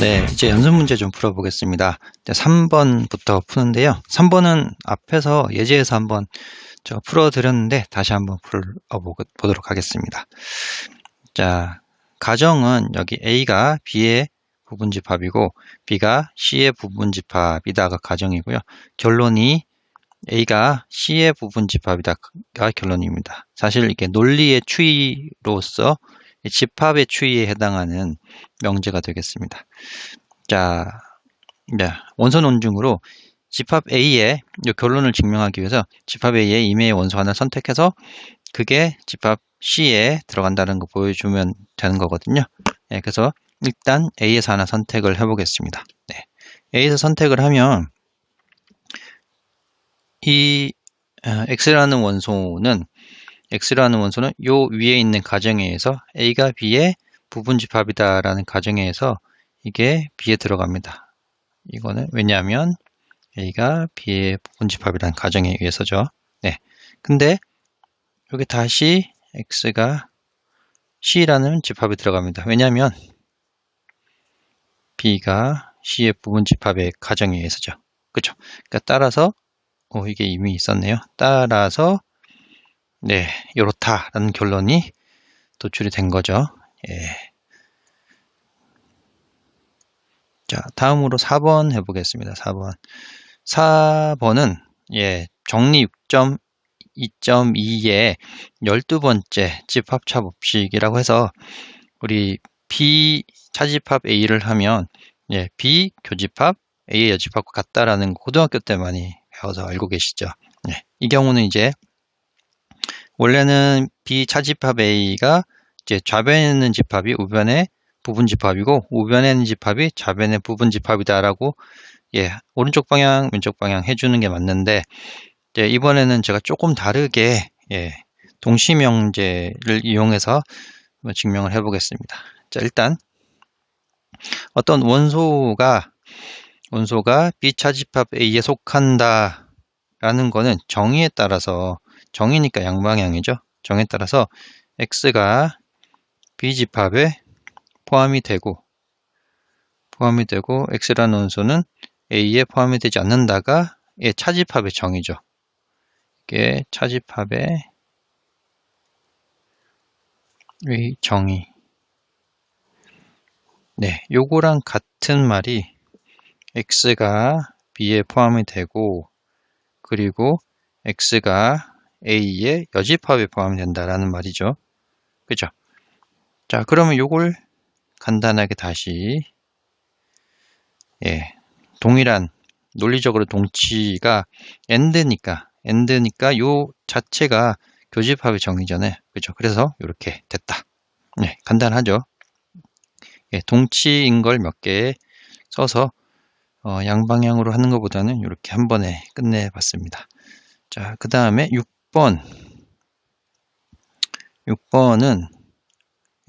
네, 이제 연습 문제 좀 풀어보겠습니다. 3번부터 푸는데요. 3번은 앞에서 예제에서 한번 제가 풀어드렸는데 다시 한번 풀어보도록 하겠습니다. 자, 가정은 여기 A가 B의 부분집합이고 B가 C의 부분집합이다가 가정이고요. 결론이 A가 C의 부분집합이다가 결론입니다. 사실 이게 논리의 추이로서 집합의 추이에 해당하는 명제가 되겠습니다. 자, 원소 논증으로 집합 A의 결론을 증명하기 위해서 집합 A의 임의의 원소 하나를 선택해서 그게 집합 C에 들어간다는 거 보여주면 되는 거거든요. 네, 그래서 일단 A에서 하나 선택을 해보겠습니다. 네, A에서 선택을 하면 이 X라는 원소는 요 위에 있는 가정에 의해서 A가 B의 부분집합이다라는 가정에 의해서 이게 B에 들어갑니다. 이거는 왜냐하면 A가 B의 부분집합이라는 가정에 의해서죠. 네. 근데 여기 다시 X가 C라는 집합에 들어갑니다. 왜냐하면 B가 C의 부분집합의 가정에 의해서죠. 그렇죠? 그러니까 따라서 이게 이미 있었네요. 따라서 네, 이렇다라는 결론이 도출이 된 거죠. 예. 자, 다음으로 4번 해보겠습니다. 4번은 정리 6.2.2의 12번째 집합차 법칙이라고 해서 우리 B 차집합 A를 하면 B 교집합 A의 여집합과 같다라는 거 고등학교 때 많이 배워서 알고 계시죠. 이 경우는 이제 원래는 B 차집합 A가 이제 좌변에 있는 집합이 우변의 부분집합이고 우변에 있는 집합이 좌변의 부분집합이다라고 오른쪽 방향 왼쪽 방향 해주는 게 맞는데 이번에는 제가 조금 다르게 동시명제를 이용해서 증명을 해보겠습니다. 자, 일단 어떤 원소가 B 차집합 A에 속한다 라는 거는 정의에 따라서, 정의니까 양방향이죠. 정의에 따라서 X가 B 집합에 포함이 되고 X라는 원소는 A에 포함이 되지 않는다가 차집합의 정의죠. 이게 차집합의 정의. 네, 요거랑 같은 말이 X가 B에 포함이 되고 그리고 X가 A의 여집합에 포함이 된다라는 말이죠. 그죠? 자, 그러면 요걸 간단하게 다시 동일한 논리적으로 동치가 AND니까 요 자체가 교집합의 정의잖아요. 그죠? 그래서 이렇게 됐다. 간단하죠? 동치인 걸 몇 개 써서 양방향으로 하는 것보다는 이렇게 한 번에 끝내봤습니다. 자, 그 다음에 6번은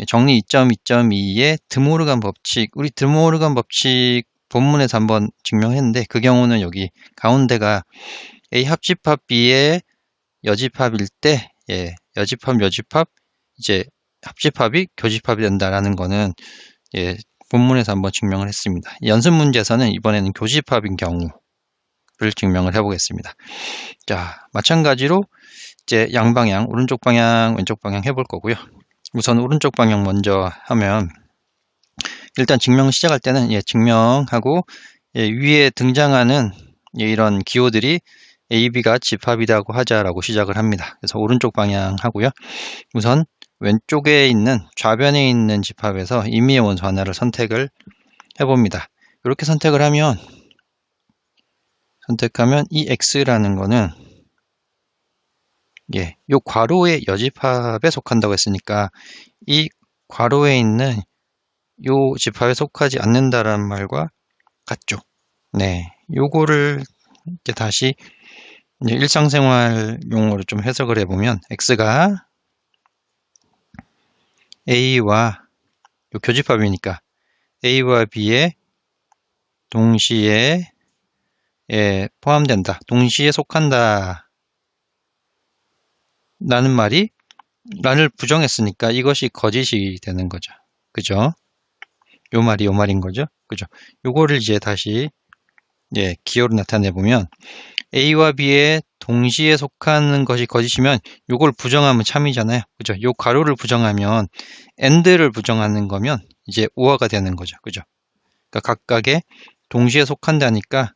정리 2.2.2의 드모르간 법칙. 우리 드모르간 법칙 본문에서 한번 증명했는데 그 경우는 여기 가운데가 A 합집합 B의 여집합일 때 여집합 이제 합집합이 교집합이 된다라는 거는 본문에서 한번 증명을 했습니다. 연습 문제에서는 이번에는 교집합인 경우를 증명을 해보겠습니다. 자, 마찬가지로 이제 양방향, 오른쪽 방향, 왼쪽 방향 해볼 거고요. 우선 오른쪽 방향 먼저 하면 일단 증명 시작할 때는 증명하고 위에 등장하는 이런 기호들이 A, B가 집합이라고 하자라고 시작을 합니다. 그래서 오른쪽 방향 하고요. 우선 왼쪽에 있는 좌변에 있는 집합에서 임의의 원소 하나를 선택을 해봅니다. 이렇게 선택하면 이 X라는 거는 요 괄호의 여집합에 속한다고 했으니까 이 괄호에 있는 요 집합에 속하지 않는다라는 말과 같죠. 네, 요거를 이제 다시 일상생활 용어로 좀 해석을 해보면 X가 A와 요 교집합이니까 A와 B에 동시에 포함된다, 동시에 속한다 라는 말이 란을 부정했으니까 이것이 거짓이 되는 거죠. 그죠? 요 말인 거죠. 그죠? 요거를 이제 다시 기호로 나타내 보면 A와 B에 동시에 속하는 것이 거짓이면 요걸 부정하면 참이잖아요. 그죠? 요 괄호를 부정하면 AND를 부정하는 거면 이제 오어가 되는 거죠. 그죠? 그러니까 각각의 동시에 속한다니까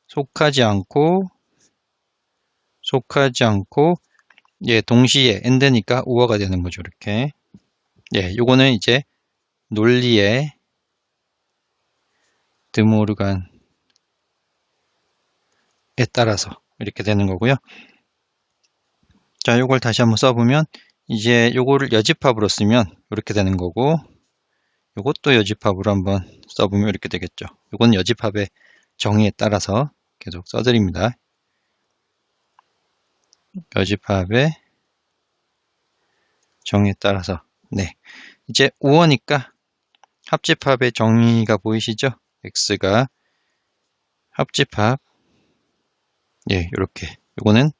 속하지 않고 동시에 AND니까 오어가 되는 거죠. 이렇게. 요거는 이제 논리의 드모르간에 따라서 이렇게 되는 거고요. 자, 요걸 다시 한번 써보면 이제 요거를 여집합으로 쓰면 이렇게 되는 거고, 요것도 여집합으로 한번 써보면 이렇게 되겠죠. 요건 여집합의 정의에 따라서 계속 써드립니다. 여집합의 정의에 따라서. 이제 우어니까 합집합의 정의가 보이시죠? x가 합집합, 요렇게. 요거는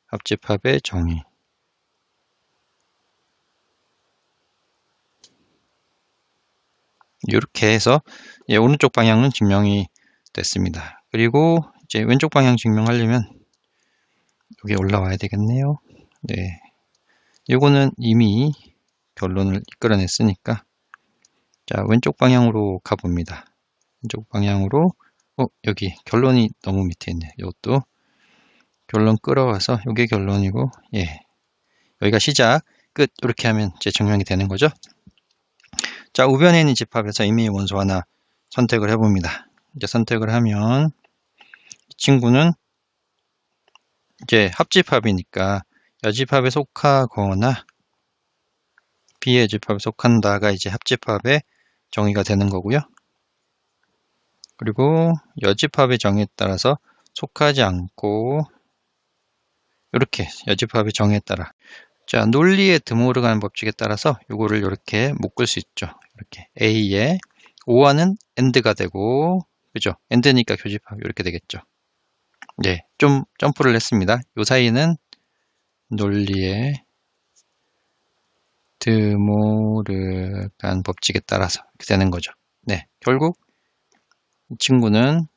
합집합의 정의. 이렇게 해서 오른쪽 방향은 증명이 됐습니다. 그리고 이제 왼쪽 방향 증명하려면 여기 올라와야 되겠네요. 이거는 이미 결론을 이끌어냈으니까 자, 왼쪽 방향으로 가봅니다. 왼쪽 방향으로 여기 결론이 너무 밑에 있네. 이것도 결론 끌어와서 이게 결론이고 여기가 시작, 끝 이렇게 하면 이제 증명이 되는 거죠. 자, 우변에 있는 집합에서 임의의 원소 하나 선택을 해봅니다. 이제 선택을 하면 이 친구는 이제 합집합이니까 여집합에 속하거나 비여집합에 속한다가 이제 합집합의 정의가 되는 거고요. 그리고 여집합의 정의에 따라서 속하지 않고 이렇게 여집합의 정의에 따라, 자, 논리의 드모르간 법칙에 따라서 이거를 이렇게 묶을 수 있죠. 이렇게 A에 오어는 AND가 되고, 그죠? AND니까 교집합 이렇게 되겠죠. 좀 점프를 했습니다. 요 사이는 논리의 드모르간 법칙에 따라서 이렇게 되는 거죠. 결국 이 친구는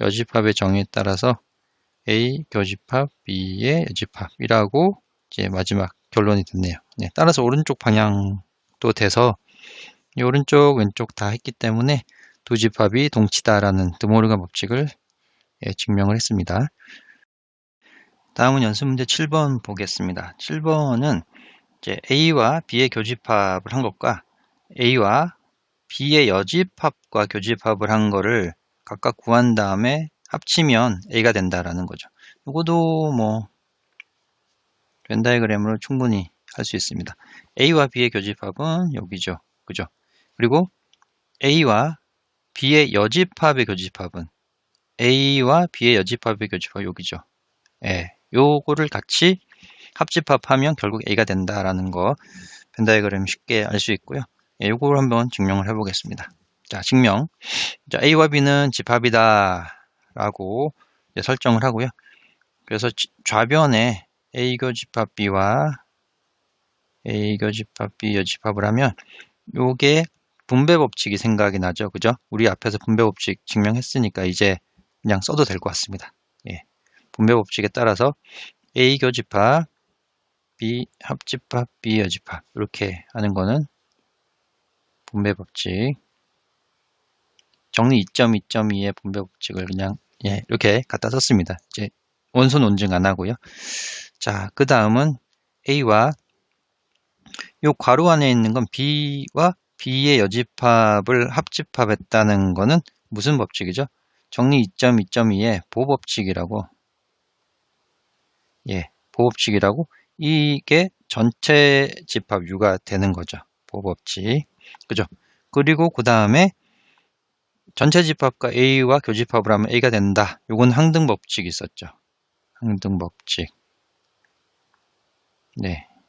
여집합의 정의에 따라서 A 교집합 B의 여집합이라고 이제 마지막 결론이 됐네요. 따라서 오른쪽 방향도 돼서 이 오른쪽 왼쪽 다 했기 때문에 두 집합이 동치다라는 드모르간 법칙을 증명을 했습니다. 다음은 연습 문제 7번 보겠습니다. 7번은 이제 A와 B의 교집합을 한 것과 A와 B의 여집합과 교집합을 한 거를 각각 구한 다음에 합치면 A가 된다라는 거죠. 이것도 뭐 벤 다이어그램으로 충분히 할 수 있습니다. A와 B의 교집합은 여기죠. 그죠? 그리고 A와 B의 여집합의 교집합은 A와 B의 여집합의 교집합 여기죠. 요거를 같이 합집합하면 결국 A가 된다라는 거 벤 다이어그램 쉽게 알 수 있고요. 요걸 한번 증명을 해보겠습니다. 자, 증명. 자, A와 B는 집합이다 라고 설정을 하고요. 그래서 좌변에 A 교집합 B와 A 교집합 B 여집합을 하면 요게 분배 법칙이 생각이 나죠. 그죠? 우리 앞에서 분배 법칙 증명했으니까 이제 그냥 써도 될 것 같습니다. 분배 법칙에 따라서 A 교집합 B 합집합 B 여집합 이렇게 하는 거는 분배 법칙, 정리 2.2.2의 분배 법칙을 그냥 이렇게 갖다 썼습니다. 이제 원소 논증 안 하고요. 자, 그 다음은 A와 요 괄호 안에 있는 건 B와 B의 여집합을 합집합했다는 거는 무슨 법칙이죠? 정리 2.2.2의 보법칙이라고. 보법칙이라고. 이게 전체 집합 U가 되는 거죠. 보법칙. 그죠? 그리고 그 다음에 전체 집합과 A와 교집합을 하면 A가 된다. 요건 항등법칙이 있었죠. 항등법칙.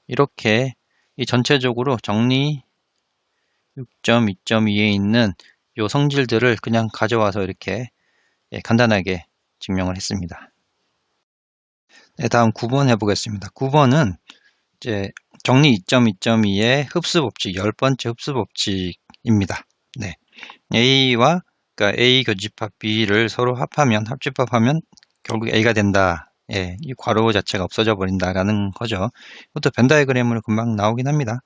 이렇게 이 전체적으로 정리 6.2.2에 있는 요 성질들을 그냥 가져와서 이렇게 간단하게 증명을 했습니다. 다음 9번 해보겠습니다. 9번은 이제 정리 2.2.2의 흡수법칙, 10번째 흡수법칙입니다. A와 그러니까 A 교집합 B를 서로 합집합하면 결국 A가 된다. 예, 이 괄호 자체가 없어져 버린다라는 거죠. 이것도 벤 다이어그램으로 금방 나오긴 합니다.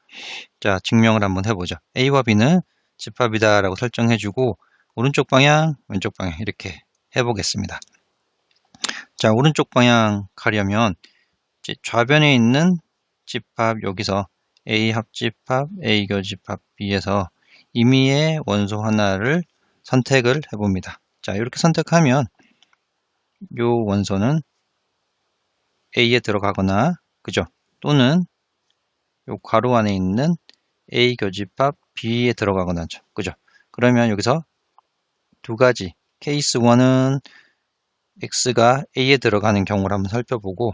자, 증명을 한번 해보죠. A와 B는 집합이다라고 설정해주고 오른쪽 방향, 왼쪽 방향 이렇게 해보겠습니다. 자, 오른쪽 방향 가려면 이제 좌변에 있는 집합 여기서 A 합집합, A 교집합 B에서 임의의 원소 하나를 선택을 해봅니다. 자, 이렇게 선택하면 요 원소는 A에 들어가거나, 그죠? 또는 요 괄호 안에 있는 A 교집합 B에 들어가거나, 그죠? 그러면 여기서 두 가지, 케이스 1은 X가 A에 들어가는 경우를 한번 살펴보고,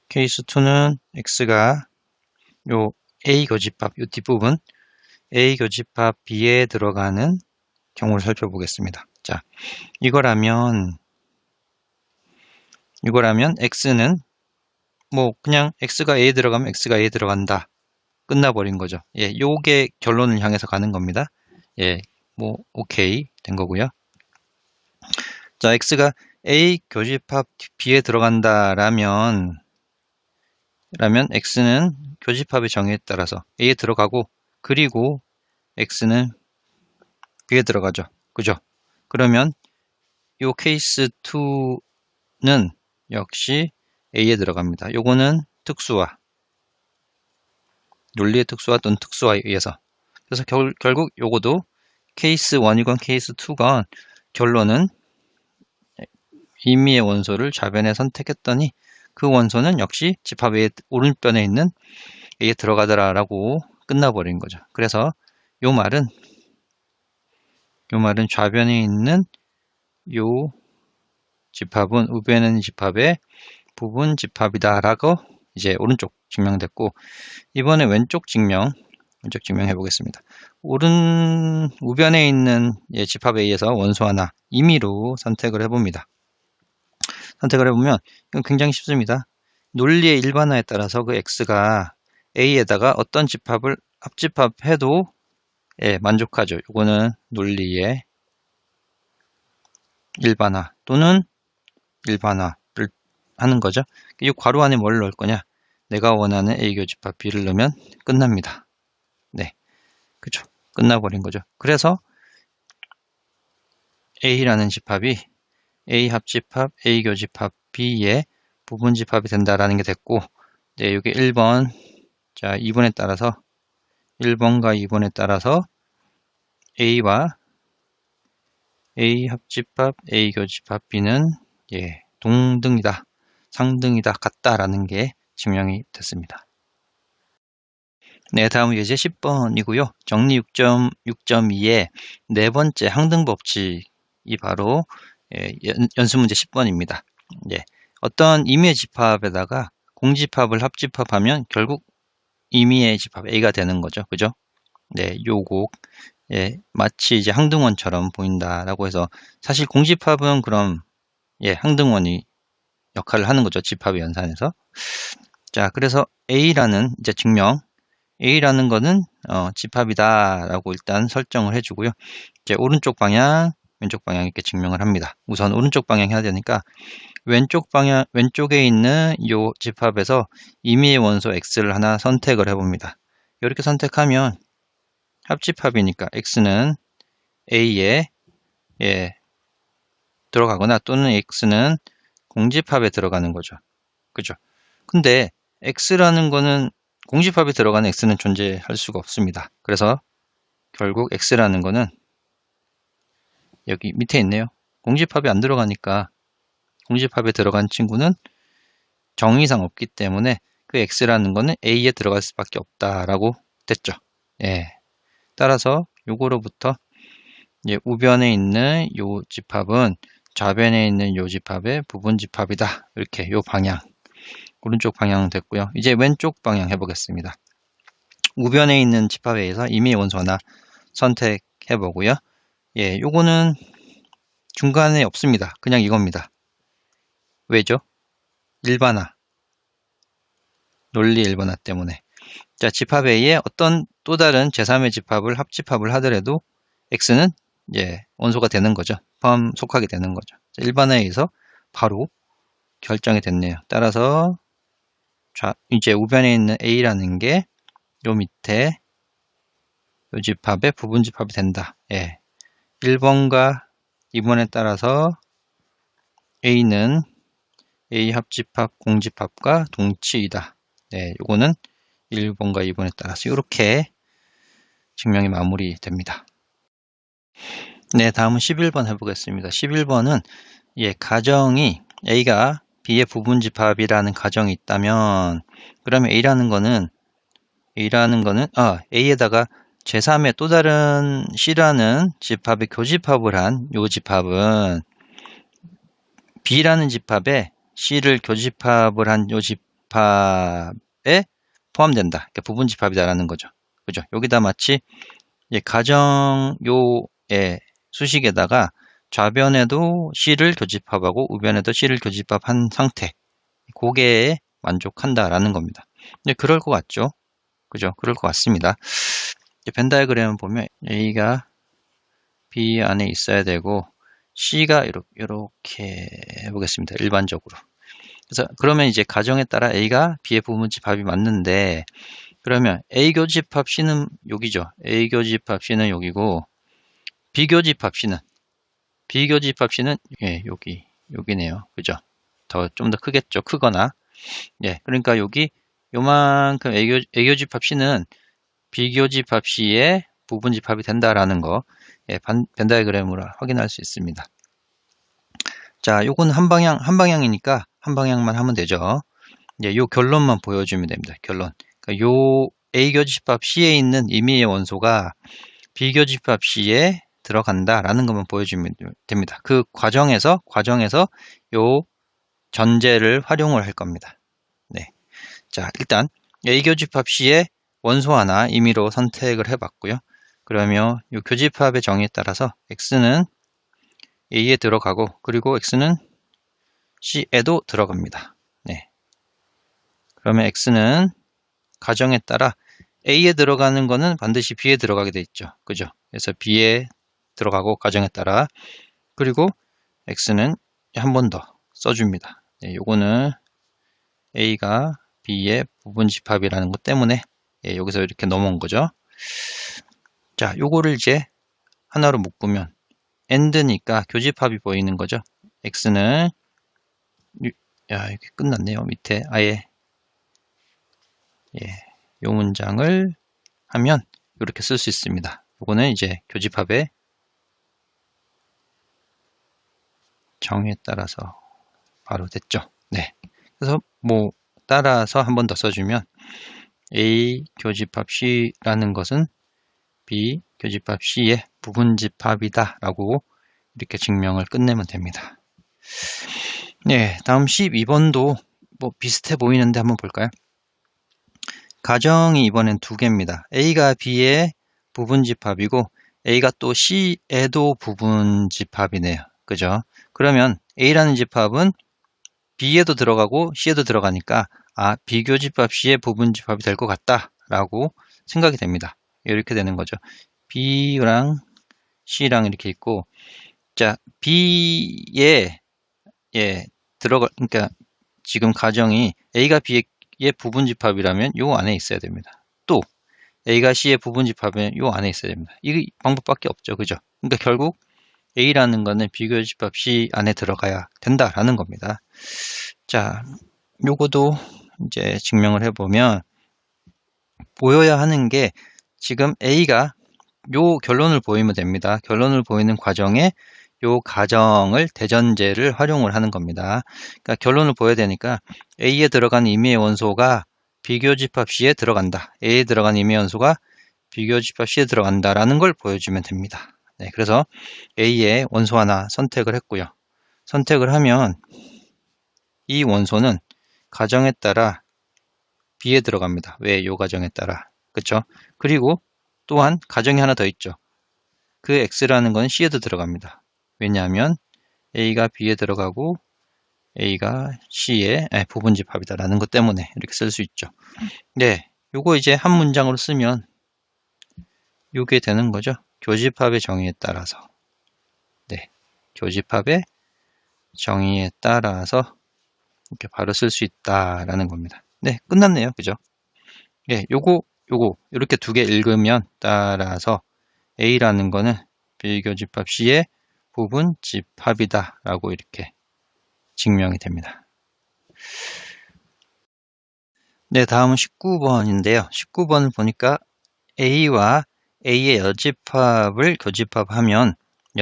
케이스 2는 X가 요 A 교집합, 요 뒷부분, A 교집합 B에 들어가는 경우를 살펴보겠습니다. 자, 이거라면 X는 뭐 그냥 X가 A에 들어가면 X가 A에 들어간다. 끝나버린 거죠. 예, 요게 결론을 향해서 가는 겁니다. 예, 뭐 오케이 된 거고요. 자, X가 A 교집합 B에 들어간다라면 X는 교집합의 정의에 따라서 A에 들어가고 그리고 X는 B에 들어가죠. 그죠? 그러면 요 케이스 2는 역시 A에 들어갑니다. 요거는 특수화, 논리의 특수화 또는 특수화에 의해서. 그래서 결국 요거도 케이스 1이건 케이스 2건 결론은 임의의 원소를 좌변에 선택했더니 그 원소는 역시 집합 A 오른편에 있는 A에 들어가더라라고 끝나버린 거죠. 그래서 요 말은 좌변에 있는 요 집합은 우변에 있는 집합의 부분 집합이다라고 이제 오른쪽 증명됐고, 이번에 왼쪽 증명 해보겠습니다. 우변에 있는 집합에 의해서 원소 하나 임의로 선택을 해봅니다. 선택을 해보면 이건 굉장히 쉽습니다. 논리의 일반화에 따라서 그 X가 A에다가 어떤 집합을 합집합해도 만족하죠. 이거는 논리의 일반화 또는 일반화를 하는 거죠. 이 괄호 안에 뭘 넣을 거냐? 내가 원하는 A 교집합 B를 넣으면 끝납니다. 네, 그죠? 끝나버린 거죠. 그래서 A라는 집합이 A 합집합, A 교집합 B의 부분 집합이 된다라는 게 됐고, 네, 여기 1번, 자, 2번에 따라서 1번과 2번에 따라서 A와 A 합집합, A 교집합 B는 동등이다, 상등이다, 같다라는 게 증명이 됐습니다. 네, 다음은 예제 10번이고요. 정리 6.2의 네 번째 항등 법칙이 바로 연습 문제 10번입니다. 어떤 임의의 집합에다가 공집합을 합집합하면 결국 임의의 집합 A가 되는 거죠. 그죠? 네, 요곡. 마치 이제 항등원처럼 보인다라고 해서 사실 공집합은 그럼 항등원이 역할을 하는 거죠. 집합의 연산에서. 자, 그래서 A라는 이제 증명, A라는 거는 집합이다라고 일단 설정을 해주고요. 이제 오른쪽 방향, 왼쪽 방향 이렇게 증명을 합니다. 우선 오른쪽 방향 해야 되니까 왼쪽에 있는 이 집합에서 임의의 원소 X를 하나 선택을 해봅니다. 이렇게 선택하면 합집합이니까 X는 A에 들어가거나 또는 X는 공집합에 들어가는 거죠. 그죠? 근데 X라는 거는 공집합에 들어가는 X는 존재할 수가 없습니다. 그래서 결국 X라는 거는 여기 밑에 있네요. 공집합에 안 들어가니까 공집합에 들어간 친구는 정의상 없기 때문에 그 X라는 거는 A에 들어갈 수밖에 없다라고 됐죠. 따라서 요거로부터 우변에 있는 요 집합은 좌변에 있는 요 집합의 부분 집합이다. 이렇게 요 방향, 오른쪽 방향 됐고요. 이제 왼쪽 방향 해보겠습니다. 우변에 있는 집합에 의해서 임의의 원소 하나 선택해 보고요. 요거는 중간에 없습니다. 그냥 이겁니다. 왜죠? 일반화. 논리 일반화 때문에. 자, 집합 A에 어떤 또 다른 제3의 집합을 합집합을 하더라도 x는 이제 원소가 되는 거죠. 포함 속하게 되는 거죠. 일반화에 의해서 바로 결정이 됐네요. 따라서 이제 우변에 있는 a라는 게 요 밑에 요 집합의 부분집합이 된다. 예. 1번과 2번에 따라서 a는 a 합집합 공집합과 동치이다. 네, 요거는 1번과 2번에 따라서 이렇게 증명이 마무리됩니다. 네, 다음은 11번 해보겠습니다. 11번은 가정이 a가 b의 부분집합이라는 가정이 있다면, 그러면 a라는 거는 a에다가 제3의 또 다른 c라는 집합의 교집합을 한 요 집합은 b라는 집합에 c를 교집합을 한 요 집합에 포함된다. 그러니까 부분집합이다라는 거죠. 그죠? 여기다 마치 가정 요의 수식에다가 좌변에도 c를 교집합하고 우변에도 c를 교집합한 상태, 그게에 만족한다라는 겁니다. 그럴 것 같죠? 그죠? 그럴 것 같습니다. 벤 다이어그램을 보면 A가 B 안에 있어야 되고 C가 이렇게 해보겠습니다. 일반적으로. 그래서 그러면 이제 가정에 따라 A가 B의 부분집합이 맞는데, 그러면 A 교집합 C는 여기죠. A 교집합 C는 여기고 비교집합 C는 여기네요. 그죠? 좀 더 크겠죠. 크거나. 그러니까 여기 요만큼 A 교집합 C는 비교집합 C의 부분집합이 된다라는 거, 벤 다이어그램으로 확인할 수 있습니다. 자, 요건 한 방향이니까 한 방향만 하면 되죠. 요 결론만 보여주면 됩니다. 결론. 그러니까 요 A 교집합 C에 있는 임의의 원소가 B 교집합 C에 들어간다라는 것만 보여주면 됩니다. 그 과정에서 요 전제를 활용을 할 겁니다. 네. 자, 일단 A 교집합 C에 원소 하나 임의로 선택을 해봤고요. 그러면 이 교집합의 정의에 따라서 x는 a에 들어가고, 그리고 x는 c에도 들어갑니다. 네. 그러면 x는 가정에 따라 a에 들어가는 거는 반드시 b에 들어가게 돼 있죠. 그죠? 그래서 b에 들어가고 가정에 따라, 그리고 x는 한 번 더 써줍니다. 네, 요거는 a가 b의 부분집합이라는 것 때문에 여기서 이렇게 넘어온 거죠. 자, 요거를 이제 하나로 묶으면 AND니까 교집합이 보이는 거죠. x는 이렇게 끝났네요. 밑에 아예 요 문장을 하면 이렇게 쓸 수 있습니다. 요거는 이제 교집합의 정의에 따라서 바로 됐죠. 네. 그래서 따라서 한 번 더 써주면 A 교집합 C라는 것은 B 교집합 C의 부분집합이다 라고 이렇게 증명을 끝내면 됩니다. 네, 다음 12번도 비슷해 보이는데 한번 볼까요? 가정이 이번엔 두 개입니다. A가 B의 부분집합이고 A가 또 C에도 부분집합이네요. 그죠? 그러면 A라는 집합은 B에도 들어가고 C에도 들어가니까 비교집합 C의 부분집합이 될 것 같다 라고 생각이 됩니다. 이렇게 되는 거죠. B랑 C랑 이렇게 있고, 자, B에 그러니까 지금 가정이 A가 B의 부분집합이라면 요 안에 있어야 됩니다. 또 A가 C의 부분집합이면 요 안에 있어야 됩니다. 이 방법밖에 없죠. 그죠? 그러니까 결국 A라는 거는 비교집합 C 안에 들어가야 된다라는 겁니다. 자, 요거도 이제 증명을 해보면 보여야 하는 게, 지금 A가 요 결론을 보이면 됩니다. 결론을 보이는 과정에 요 가정을 대전제를 활용을 하는 겁니다. 그러니까 결론을 보여야 되니까 A에 들어간 임의의 원소가 비교집합 C에 들어간다. A에 들어간 임의의 원소가 비교집합 C에 들어간다라는 걸 보여주면 됩니다. 네, 그래서 A의 원소 하나 선택을 했고요. 선택을 하면 이 원소는 가정에 따라 B에 들어갑니다. 왜? 요 가정에 따라. 그쵸? 그리고 또한 가정이 하나 더 있죠. 그 X라는 건 C에도 들어갑니다. 왜냐하면 A가 B에 들어가고 A가 C의 부분집합이다라는 것 때문에 이렇게 쓸 수 있죠. 네, 요거 이제 한 문장으로 쓰면 요게 되는 거죠. 교집합의 정의에 따라서, 네, 교집합의 정의에 따라서 이렇게 바로 쓸 수 있다라는 겁니다. 네, 끝났네요. 그죠? 예, 요거 이렇게 두 개 읽으면 따라서 A라는 거는 비교집합 C의 부분 집합이다 라고 이렇게 증명이 됩니다. 네, 다음은 19번인데요. 19번을 보니까 A와 A의 여집합을 교집합하면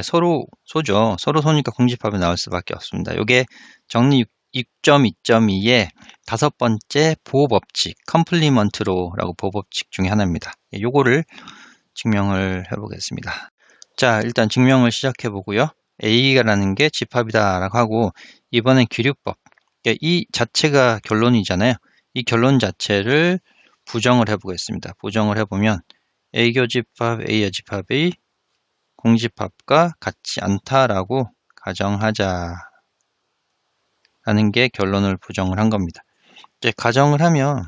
서로 소죠. 서로 소니까 공집합이 나올 수밖에 없습니다. 이게 정리 6.2.2의 다섯 번째 보호법칙, 컴플리먼트로라고 보호법칙 중에 하나입니다. 요거를 증명을 해보겠습니다. 자, 일단 증명을 시작해 보고요. A라는 게 집합이다라고 하고, 이번엔 기류법. 이 자체가 결론이잖아요. 이 결론 자체를 부정을 해보겠습니다. 부정을 해보면 A 교집합, A 여집합의 공집합과 같지 않다라고 가정하자 라는 게 결론을 부정을 한 겁니다. 이제 가정을 하면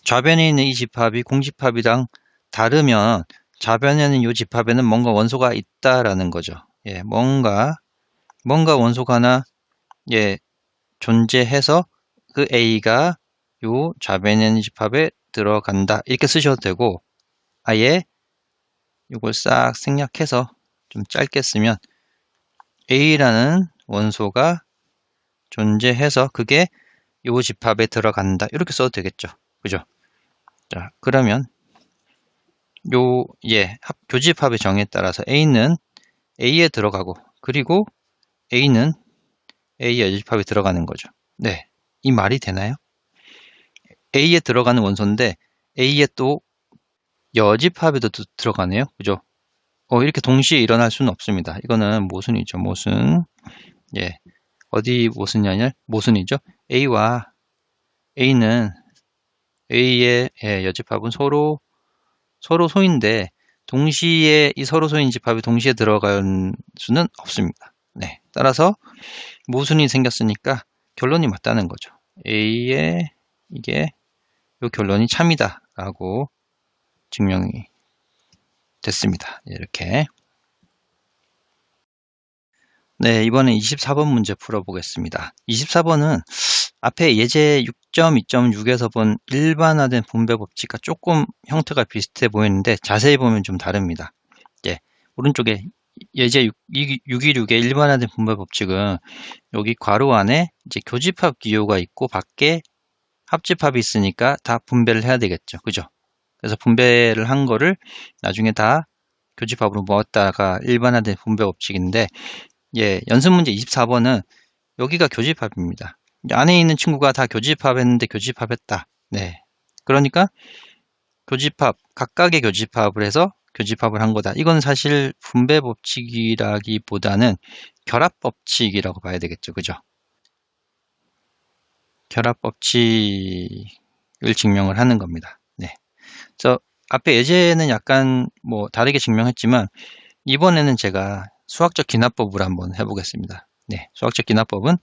좌변에 있는 이 집합이 공집합이랑 다르면 좌변에 있는 이 집합에는 뭔가 원소가 있다라는 거죠. 예, 뭔가 원소가 하나 존재해서 그 A가 요 좌변에 있는 집합에 들어간다. 이렇게 쓰셔도 되고, 아예 이걸 싹 생략해서 좀 짧게 쓰면 A라는 원소가 존재해서 그게 요 집합에 들어간다. 이렇게 써도 되겠죠. 그죠? 자, 그러면 교집합의 정의에 따라서 A는 A에 들어가고, 그리고 A는 A의 여집합에 들어가는 거죠. 네. 이 말이 되나요? A에 들어가는 원소인데 A에 또 여집합에도 들어가네요. 그죠? 이렇게 동시에 일어날 수는 없습니다. 이거는 모순이죠. 모순. 예. 어디 모순이죠? A와 A는 A의 여집합은 서로 소인데 동시에 이 서로 소인 집합이 동시에 들어갈 수는 없습니다. 네. 따라서 모순이 생겼으니까 결론이 맞다는 거죠. A의 이게 이 결론이 참이다라고 증명이 됐습니다. 이렇게. 네, 이번에 24번 문제 풀어보겠습니다. 24번은 앞에 예제 6.2.6에서 본 일반화된 분배 법칙과 조금 형태가 비슷해 보이는데 자세히 보면 좀 다릅니다. 예, 오른쪽에 예제 626의 일반화된 분배 법칙은 여기 괄호 안에 이제 교집합 기호가 있고 밖에 합집합이 있으니까 다 분배를 해야 되겠죠. 그죠? 그래서 분배를 한 거를 나중에 다 교집합으로 모았다가 일반화된 분배 법칙인데, 예, 연습 문제 24번은 여기가 교집합입니다. 안에 있는 친구가 다 교집합했는데 교집합했다. 네. 그러니까 각각의 교집합을 해서 교집합을 한 거다. 이건 사실 분배 법칙이라기보다는 결합 법칙이라고 봐야 되겠죠. 그죠? 결합 법칙을 증명을 하는 겁니다. 네. 그래서 앞에 예제는 약간 다르게 증명했지만 이번에는 제가 수학적 기납법을 한번 해보겠습니다. 네. 수학적 기납법은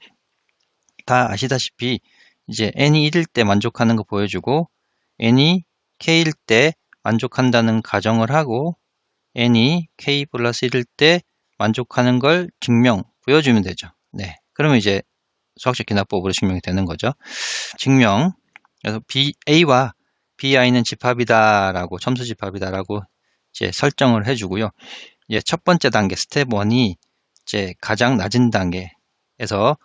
다 아시다시피 이제 n이 1일 때 만족하는 거 보여주고 n이 k일 때 만족한다는 가정을 하고 n이 k 플러스 1일 때 만족하는 걸 보여주면 되죠. 네. 그러면 이제 수학적 기납법으로 증명이 되는 거죠. 증명. 그래서 A와 BI는 집합이다라고, 첨수 집합이다라고 이제 설정을 해주고요. 이제 첫 번째 단계, 스텝 1이 이제 가장 낮은 단계에서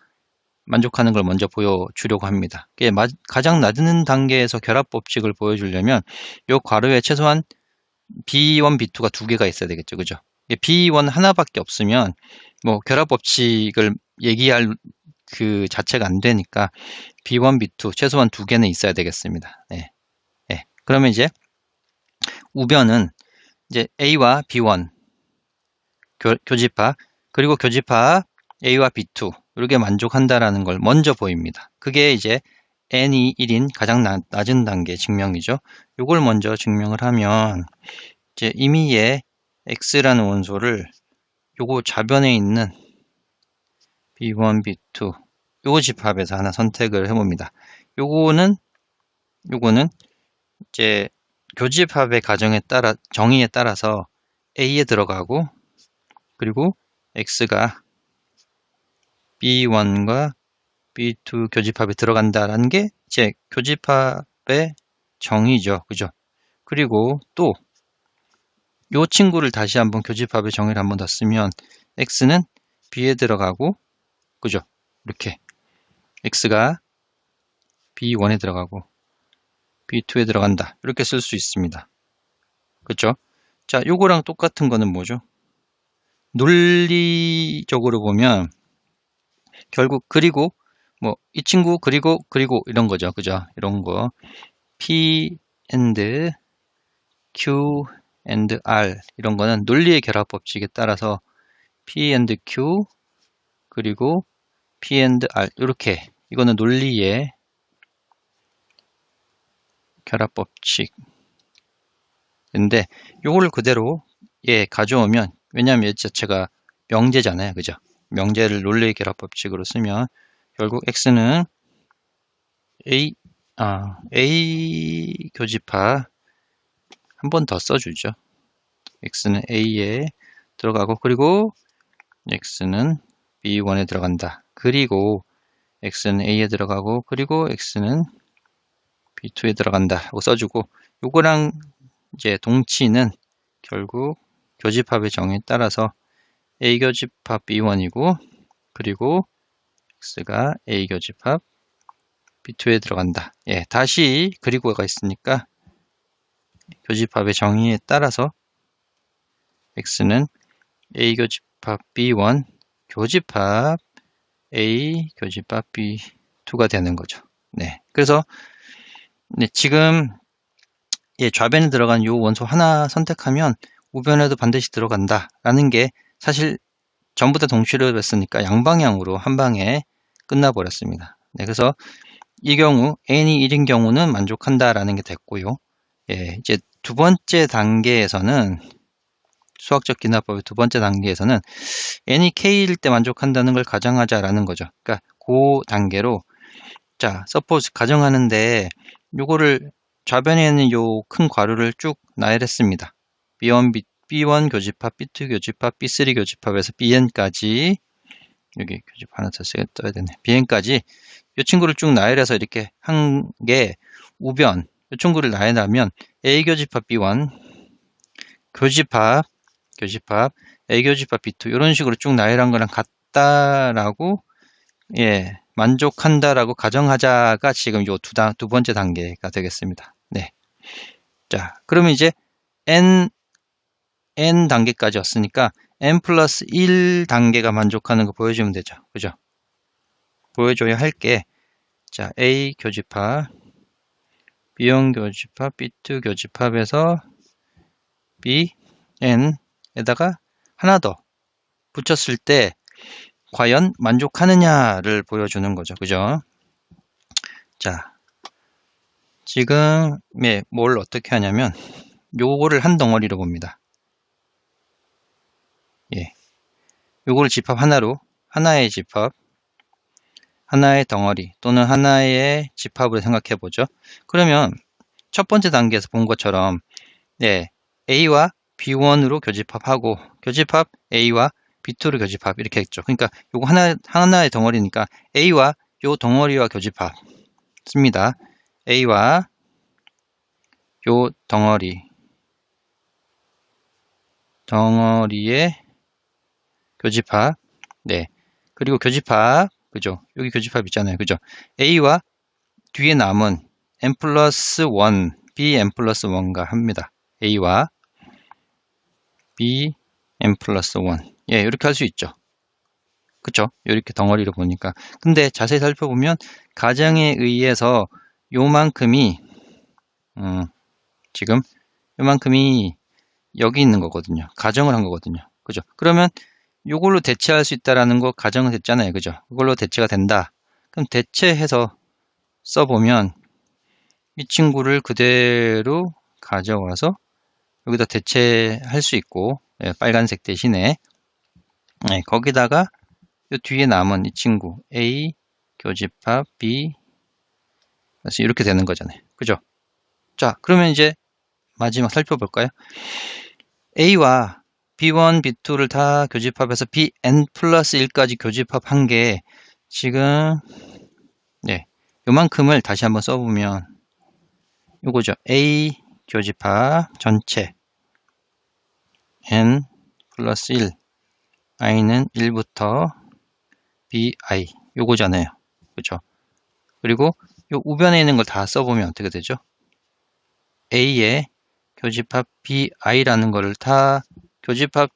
만족하는 걸 먼저 보여주려고 합니다. 가장 낮은 단계에서 결합 법칙을 보여주려면 이 괄호에 최소한 B1, B2가 두 개가 있어야 되겠죠. 그죠? B1 하나밖에 없으면 결합 법칙을 얘기할 그 자체가 안 되니까 B1, B2 최소한 두 개는 있어야 되겠습니다. 네. 네. 그러면 이제 우변은 이제 A와 B1 교집합, 그리고 교집합 A와 B2 이렇게 만족한다라는 걸 먼저 보입니다. 그게 이제 n이 1인 가장 낮은 단계 증명이죠. 이걸 먼저 증명을 하면 이제 임의의 x라는 원소를 요거 좌변에 있는 B1, B2 요 집합에서 하나 선택을 해봅니다. 요거는 이제 교집합의 정의에 따라서 A에 들어가고, 그리고 X가 B1과 B2 교집합에 들어간다라는 게 제 교집합의 정의죠. 그죠? 그리고 또 이 친구를 다시 한번 교집합의 정의를 한번 더 쓰면 X는 B에 들어가고, 그죠? 이렇게 X가 B1에 들어가고 B2에 들어간다. 이렇게 쓸 수 있습니다. 그죠? 자, 요거랑 똑같은 거는 뭐죠? 논리적으로 보면 결국 그리고 뭐 이 친구 그리고 이런 거죠. 그죠? 이런 거 P and Q and R 이런 거는 논리의 결합 법칙에 따라서 P and Q 그리고 P and R 이렇게 이거는 논리의 결합 법칙인데 요거를 그대로 가져오면 왜냐하면 얘 자체가 명제잖아요. 그죠? 명제를 논리의 결합 법칙으로 쓰면 결국 X는 A 교집합 한 번 더 써주죠. X는 A에 들어가고 그리고 X는 B1에 들어간다. 그리고 X는 A에 들어가고 그리고 X는 B2에 들어간다 하고 써주고 요거랑 이제 동치는 결국 교집합의 정의에 따라서 A 교집합 B1이고 그리고 X가 A 교집합 B2에 들어간다. 다시 그리고가 있으니까 교집합의 정의에 따라서 X는 A 교집합 B1 교집합 A 교집합 B2가 되는 거죠. 그래서 지금 좌변에 들어간 이 원소 하나 선택하면 우변에도 반드시 들어간다 라는 게 사실 전부 다 동시로 했으니까 양방향으로 한 방에 끝나버렸습니다. 그래서 이 경우 n이 1인 경우는 만족한다 라는 게 됐고요. 이제 두 번째 단계에서는 수학적 기납법의 두 번째 단계에서는 n이 k일 때 만족한다는 걸 가정하자라는 거죠. 그러니까 그 단계로 자, suppose 가정하는데 요거를 좌변에 있는 요 큰 괄호를 쭉 나열했습니다. B1 교집합, B2 교집합, B3 교집합에서 BN까지 여기 교집합 하나 더 써야 되네. BN까지 이 친구를 쭉 나열해서 이렇게 한 게 우변 이 친구를 나열하면 A 교집합 B1 교집합 A 교집합 B2 이런 식으로 쭉 나열한 거랑 같다라고 만족한다라고 가정하자가 지금 요 두 번째 단계가 되겠습니다. 자, 그러면 이제 n 단계까지 왔으니까 n 플러스 1 단계가 만족하는 거 보여주면 되죠. 그죠? 보여줘야 할 게, 자, A 교집합, B형 교집합, B2 교집합에서 BN에다가 하나 더 붙였을 때 과연 만족하느냐를 보여주는 거죠. 그죠? 자, 지금 뭘 어떻게 하냐면 요거를 한 덩어리로 봅니다. 요거를 집합 하나로 하나의 집합 하나의 덩어리 또는 하나의 집합으로 생각해 보죠. 그러면 첫 번째 단계에서 본 것처럼 A와 B1으로 교집합하고 교집합 A와 B2로 교집합 이렇게 했죠. 그러니까 요거 하나의 덩어리니까 A와 요 덩어리와 교집합 씁니다. A와 요 덩어리의 교집합 그리고 교집합 그죠? 여기 교집합 있잖아요. 그죠? A와 뒤에 남은 n 플러스 1 B n 플러스 1가 합니다. A와 B n 플러스 1 이렇게 할 수 있죠. 그쵸? 이렇게 덩어리로 보니까. 근데 자세히 살펴보면 가정에 의해서 요만큼이 지금 요만큼이 여기 있는 거거든요. 가정을 한 거거든요. 그죠? 그러면 요걸로 대체할 수 있다라는 거 가정은 됐잖아요. 그죠? 이걸로 대체가 된다. 그럼 대체해서 써보면 이 친구를 그대로 가져와서 여기다 대체할 수 있고 빨간색 대신에 거기다가 이 뒤에 남은 이 친구 A 교집합 B 이렇게 되는 거잖아요. 그죠? 자, 그러면 이제 마지막 살펴볼까요? A와 B1, B2를 다 교집합해서 Bn 플러스 1까지 교집합한 게 지금 네, 요만큼을 다시 한번 써보면 요거죠. A 교집합 전체 n 플러스 1 i는 1부터 bi 요거잖아요. 그죠? 그리고 요 우변에 있는 걸 다 써보면 어떻게 되죠? a의 교집합 bi라는 거를 다 교집합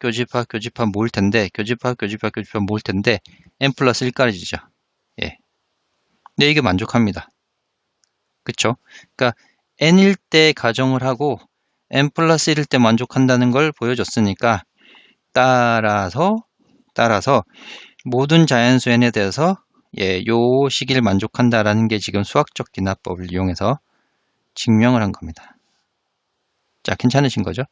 모을 텐데 교집합 모을 텐데 n 플러스 1까지죠. 예. 근데 이게 만족합니다. 그쵸? 그러니까 n일 때 가정을 하고 n 플러스 1일 때 만족한다는 걸 보여줬으니까 따라서 모든 자연수 n에 대해서 요 식을 만족한다라는 게 지금 수학적 기납법을 이용해서 증명을 한 겁니다. 자, 괜찮으신 거죠?